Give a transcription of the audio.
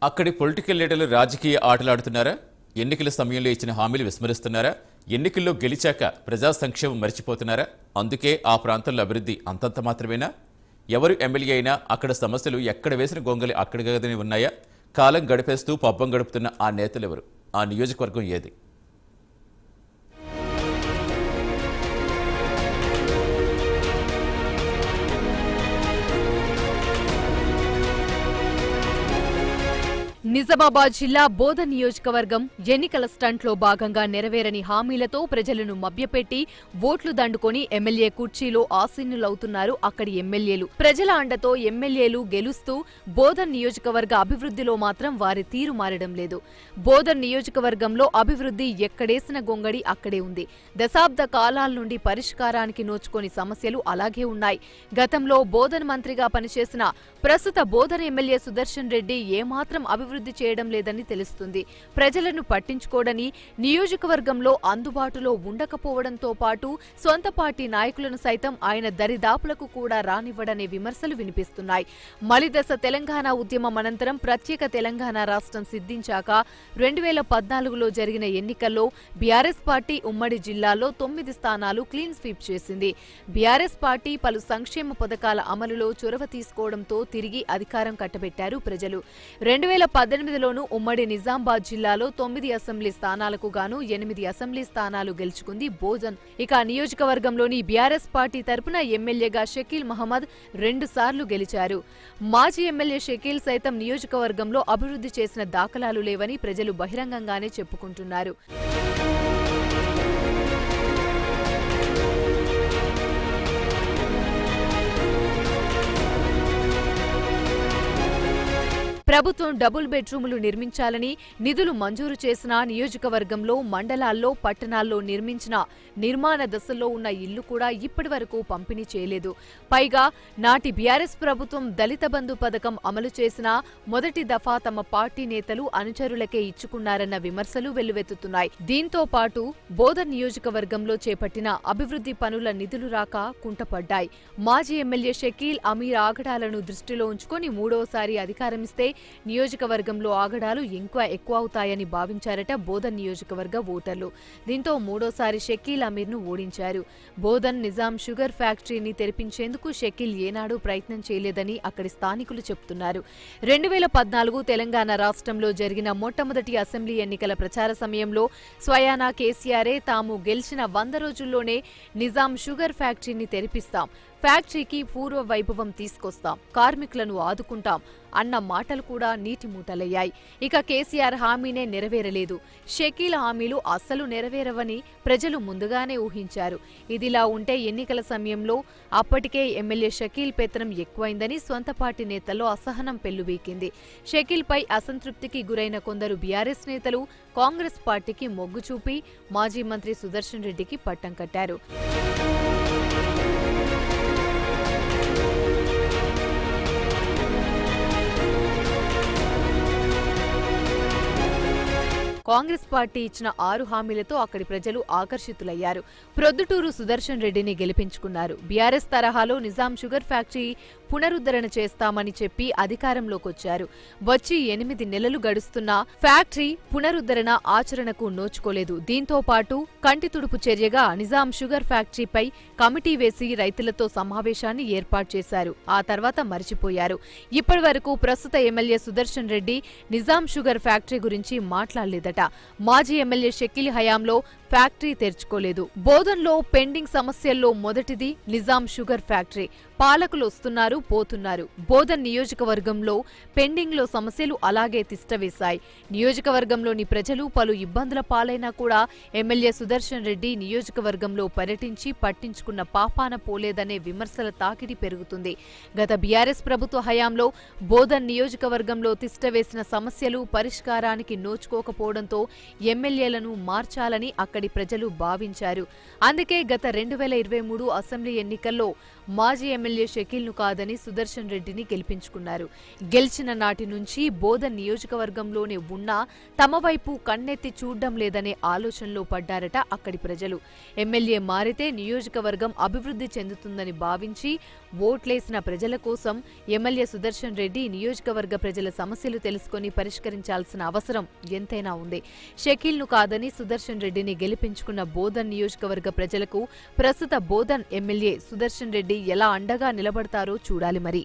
అక్కడి పొలిటికల్ లీడర్లు రాజకీయ ఆటలాడుతున్నారా? ఎన్నికల సమయంలో ఇచ్చిన హామీలు విస్మరిస్తున్నారా? ఎన్నికల్లో గెలిచాక ప్రజా సంక్షేమం మర్చిపోతున్నారా? అందుకే ఆ ప్రాంతంలో అభివృద్ధి అంతంత మాత్రమేనా? ఎవరు ఎమ్మెల్యే అయినా అక్కడ సమస్యలు ఎక్కడ వేసిన గొంగలి అక్కడికనే ఉన్నాయా? కాలం గడిపేస్తూ పబ్బం గడుపుతున్న ఆ నేతలెవరు? ఆ నియోజకవర్గం ఏది? నిజామాబాద్ జిల్లా బోధన్ నియోజకవర్గం ఎన్నికల స్టంట్లో భాగంగా నెరవేరని హామీలతో ప్రజలను మభ్యపెట్టి ఓట్లు దండుకొని ఎమ్మెల్యే కుర్చీలో ఆసీనులవుతున్నారు అక్కడి ఎమ్మెల్యేలు. ప్రజల అండతో ఎమ్మెల్యేలు గెలుస్తూ బోధన్ నియోజకవర్గ అభివృద్ధిలో మాత్రం వారి తీరు మారడం లేదు. బోధన్ నియోజకవర్గంలో అభివృద్ధి ఎక్కడేసిన గొంగడి అక్కడే ఉంది. దశాబ్ద కాలాల నుండి పరిష్కారానికి నోచుకొని సమస్యలు అలాగే ఉన్నాయి. గతంలో బోధన్ మంత్రిగా పనిచేసిన ప్రస్తుత బోధన్ ఎమ్మెల్యే సుదర్శన్ రెడ్డి ఏమాత్రం అభివృద్ధి చేయడం లేదని తెలుస్తుంది. ప్రజలను పట్టించుకోడని, నియోజకవర్గంలో అందుబాటులో ఉండకపోవడంతో పాటు సొంత పార్టీ నాయకులను సైతం ఆయన దరిదాపులకు కూడా రానివ్వడనే విమర్శలు వినిపిస్తున్నాయి. మలిదశ తెలంగాణ ఉద్యమం అనంతరం ప్రత్యేక తెలంగాణ రాష్ట్రం సిద్ధించాక 2014లో జరిగిన ఎన్నికల్లో బీఆర్ఎస్ పార్టీ ఉమ్మడి జిల్లాలో 9 స్థానాలు క్లీన్ స్వీప్ చేసింది. బీఆర్ఎస్ పార్టీ పలు సంక్షేమ పథకాల అమలులో చొరవ తీసుకోవడంతో తిరిగి అధికారం కట్టబెట్టారు ప్రజలు. 2018లోనూ ఉమ్మడి నిజామాబాద్ జిల్లాలో 9 అసెంబ్లీ స్థానాలకు గాను 8 అసెంబ్లీ స్థానాలు గెలుచుకుంది బోధన్. ఇక నియోజకవర్గంలోని బీఆర్ఎస్ పార్టీ తరపున ఎమ్మెల్యేగా షకీల్ మహమ్మద్ 2 సార్లు గెలిచారు. మాజీ ఎమ్మెల్యే షకీల్ సైతం నియోజకవర్గంలో అభివృద్ధి చేసిన దాఖలాలు లేవని ప్రజలు బహిరంగంగానే చెప్పుకుంటున్నారు. ప్రభుత్వం డబుల్ బెడ్రూములు నిర్మించాలని నిధులు మంజూరు చేసిన నియోజకవర్గంలో మండలాల్లో, పట్టణాల్లో నిర్మించిన నిర్మాణ దశలో ఉన్న ఇల్లు కూడా ఇప్పటి వరకు పంపిణీ చేయలేదు. పైగా నాటి బీఆర్ఎస్ ప్రభుత్వం దళిత బంధు పథకం అమలు చేసిన మొదటి దఫా తమ పార్టీ నేతలు అనుచరులకే ఇచ్చుకున్నారన్న విమర్శలు వెల్లువెత్తుతున్నాయి. దీంతో పాటు బోధన్ నియోజకవర్గంలో చేపట్టిన అభివృద్ధి పనుల నిధులు రాక కుంటపడ్డాయి. మాజీ ఎమ్మెల్యే షకీల్ అమీర్ ఆగడాలను దృష్టిలో ఉంచుకొని మూడోసారి అధికారమిస్తే నియోజకవర్గంలో ఆగడాలు ఇంకా ఎక్కువ అవుతాయని భావించారట బోధన్ నియోజకవర్గ ఓటర్లు. దీంతో మూడోసారి షకీల్ అమీర్ను ఓడించారు. బోధన్ నిజాం షుగర్ ఫ్యాక్టరీని తెరిపించేందుకు షకీల్ ఏనాడూ ప్రయత్నం చేయలేదని అక్కడి స్థానికులు చెబుతున్నారు. 2014 తెలంగాణ రాష్ట్రంలో జరిగిన మొట్టమొదటి అసెంబ్లీ ఎన్నికల ప్రచార సమయంలో స్వయానా కేసీఆరే తాము గెలిచిన 100 రోజుల్లోనే నిజాం షుగర్ ఫ్యాక్టరీని తెరిపిస్తాం, ఫ్యాక్టరీకి పూర్వ వైభవం తీసుకొస్తాం, కార్మికులను ఆదుకుంటాం అన్న మాటలు కూడా నీటి మూటలయ్యాయి. ఇక కేసీఆర్ హామీనే నెరవేరలేదు. షకీల్ హామీలు అస్సలు నెరవేరవని ప్రజలు ముందుగానే ఊహించారు. ఇదిలా ఉంటే ఎన్నికల సమయంలో అప్పటికే ఎమ్మెల్యే షకీల్ పెత్తనం ఎక్కువైందని సొంత పార్టీ నేతల్లో అసహనం పెల్లుబీకింది. షకీల్పై అసంతృప్తికి గురైన కొందరు బీఆర్ఎస్ నేతలు కాంగ్రెస్ పార్టీకి మొగ్గు చూపి మాజీ మంత్రి సుదర్శన్ రెడ్డికి పట్టం కట్టారు. కాంగ్రెస్ పార్టీ ఇచ్చిన 6 హామీలతో అక్కడి ప్రజలు ఆకర్షితులయ్యారు. ప్రొద్దుటూరు సుదర్శన్ రెడ్డిని గెలిపించుకున్నారు. బీఆర్ఎస్ తరహాలో నిజాం షుగర్ ఫ్యాక్టరీ పునరుద్ధరణ చేస్తామని చెప్పి అధికారంలోకొచ్చారు. వచ్చి 8 నెలలు గడుస్తున్నా ఫ్యాక్టరీ పునరుద్ధరణ ఆచరణకు నోచుకోలేదు. దీంతో పాటు కంటి తుడుపు చర్యగా నిజాం షుగర్ ఫ్యాక్టరీపై కమిటీ వేసి రైతులతో సమావేశాన్ని ఏర్పాటు చేశారు. ఆ తర్వాత మరిచిపోయారు. ఇప్పటి వరకు ప్రస్తుత MLA Sudarshan Reddy Nizam sugar factory గురించి మాట్లాడలేదట. మాజీ ఎమ్మెల్యే షకీల్ హయాంలో ఫ్యాక్టరీ తెరుచుకోలేదు. బోధన్లో పెండింగ్ సమస్యల్లో మొదటిది నిజాం షుగర్ ఫ్యాక్టరీ. పాలకులు వస్తున్నారు, పోతున్నారు. బోధన్ నియోజకవర్గంలో పెండింగ్లో సమస్యలు అలాగే తిష్టవేశాయి. నియోజకవర్గంలోని ప్రజలు పలు ఇబ్బందుల పాలైనా కూడా ఎమ్మెల్యే సుదర్శన్ రెడ్డి నియోజకవర్గంలో పర్యటించి పట్టించుకున్న పాపాన పోలేదనే విమర్శల తాకిడి పెరుగుతుంది. గత బీఆర్ఎస్ ప్రభుత్వ హయాంలో బోధన్ నియోజకవర్గంలో తిష్టవేసిన సమస్యలు పరిష్కారానికి నోచుకోకపోవడంతో ఎమ్మెల్యేలను మార్చాలని అక్కడి ప్రజలు భావించారు. అందుకే గత 2023 అసెంబ్లీ ఎన్నికల్లో మాజీ ఎమ్మెల్యే షకీల్ను కాదని సుదర్శన్ రెడ్డిని గెలిపించుకున్నారు. గెలిచిన నాటి నుంచి బోధన్ నియోజకవర్గంలోనే ఉన్నా తమ వైపు కన్నెత్తి చూడ్డం లేదనే ఆలోచనలో పడ్డారట అక్కడి ప్రజలు. ఎమ్మెల్యే మారితే నియోజకవర్గం అభివృద్ధి చెందుతుందని భావించి ఓట్లేసిన ప్రజల కోసం ఎమ్మెల్యే సుదర్శన్ రెడ్డి నియోజకవర్గ ప్రజల సమస్యలు తెలుసుకుని పరిష్కరించాల్సిన అవసరం ఎంతైనా ఉంది. షకీల్ను కాదని సుదర్శన్ రెడ్డిని గెలిపించుకున్న బోధన్ నియోజకవర్గ ప్రజలకు ప్రస్తుత బోధన్ ఎమ్మెల్యే సుదర్శన్ రెడ్డి ఎలా అండగా నిలబడతారో చూడాలి మరి.